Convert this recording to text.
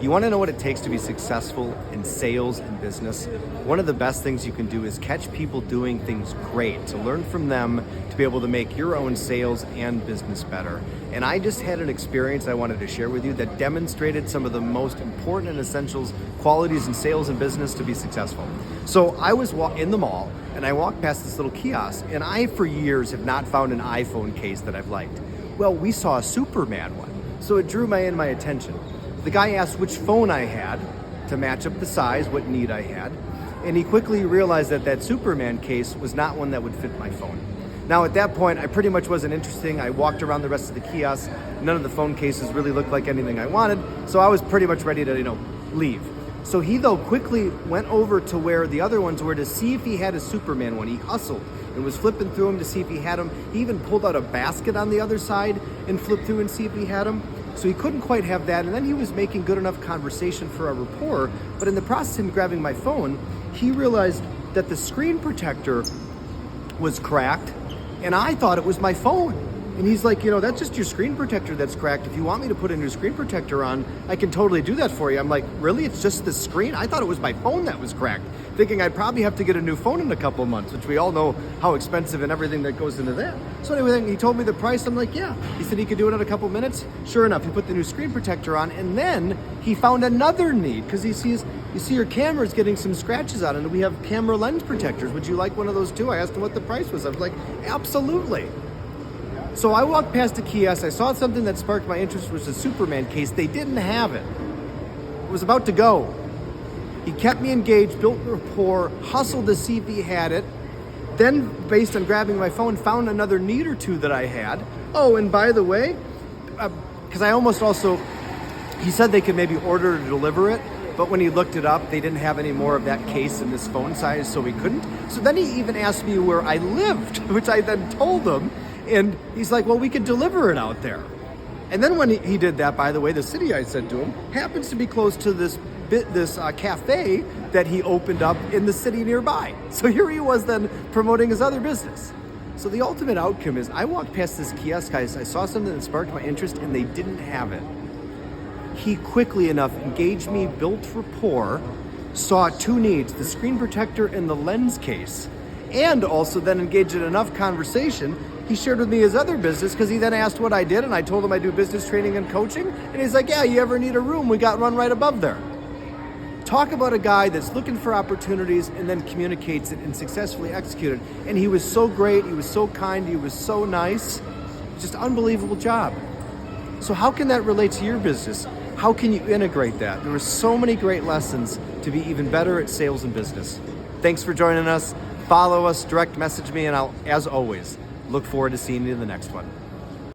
You want to know what it takes to be successful in sales and business? One of the best things you can do is catch people doing things great, to learn from them, to be able to make your own sales and business better. And I just had an experience I wanted to share with you that demonstrated some of the most important and essential qualities in sales and business to be successful. So I was in the mall and I walked past this little kiosk, and I for years have not found an iPhone case that I've liked. Well, we saw a Superman one, so it drew my attention. The guy asked which phone I had to match up the size, what need I had, and he quickly realized that that Superman case was not one that would fit my phone. Now at that point, I pretty much wasn't interested. I walked around the rest of the kiosk. None of the phone cases really looked like anything I wanted, so I was pretty much ready to, leave. So he though quickly went over to where the other ones were to see if he had a Superman one. He hustled and was flipping through them to see if he had them. He even pulled out a basket on the other side and flipped through and see if he had them. So he couldn't quite have that, and then he was making good enough conversation for a rapport, but in the process of him grabbing my phone, he realized that the screen protector was cracked, and I thought it was my phone. And he's like, that's just your screen protector that's cracked. If you want me to put a new screen protector on, I can totally do that for you. I'm like, really? It's just the screen? I thought it was my phone that was cracked, thinking I'd probably have to get a new phone in a couple of months, which we all know how expensive and everything that goes into that. So anyway, he told me the price. I'm like, yeah. He said he could do it in a couple of minutes. Sure enough, he put the new screen protector on, and then he found another need because he sees, you see your camera's getting some scratches on it, and we have camera lens protectors. Would you like one of those too? I asked him what the price was. I was like, absolutely. So I walked past a kiosk, I saw something that sparked my interest, was a Superman case. They didn't have it. It was about to go. He kept me engaged, built rapport, hustled to see if he had it. Then, based on grabbing my phone, found another need or two that I had. Oh, and by the way, because I almost also, he said they could maybe order to deliver it, but when he looked it up, they didn't have any more of that case in this phone size, so he couldn't. So then he even asked me where I lived, which I then told him. And he's like, well, we could deliver it out there. And then when he did that, by the way, the city, I said to him, happens to be close to this cafe that he opened up in the city nearby. So here he was then promoting his other business. So the ultimate outcome is I walked past this kiosk, I saw something that sparked my interest, and they didn't have it. He quickly enough engaged me, built rapport, saw two needs, the screen protector and the lens case, and also then engaged in enough conversation. He shared with me his other business because he then asked what I did, and I told him I do business training and coaching, and he's like, yeah, you ever need a room? We got one right above there. Talk about a guy that's looking for opportunities and then communicates it and successfully executed. And he was so great, he was so kind, he was so nice, just unbelievable job. So how can that relate to your business? How can you integrate that? There are so many great lessons to be even better at sales and business. Thanks for joining us. Follow us, direct message me, and I'll, as always, look forward to seeing you in the next one.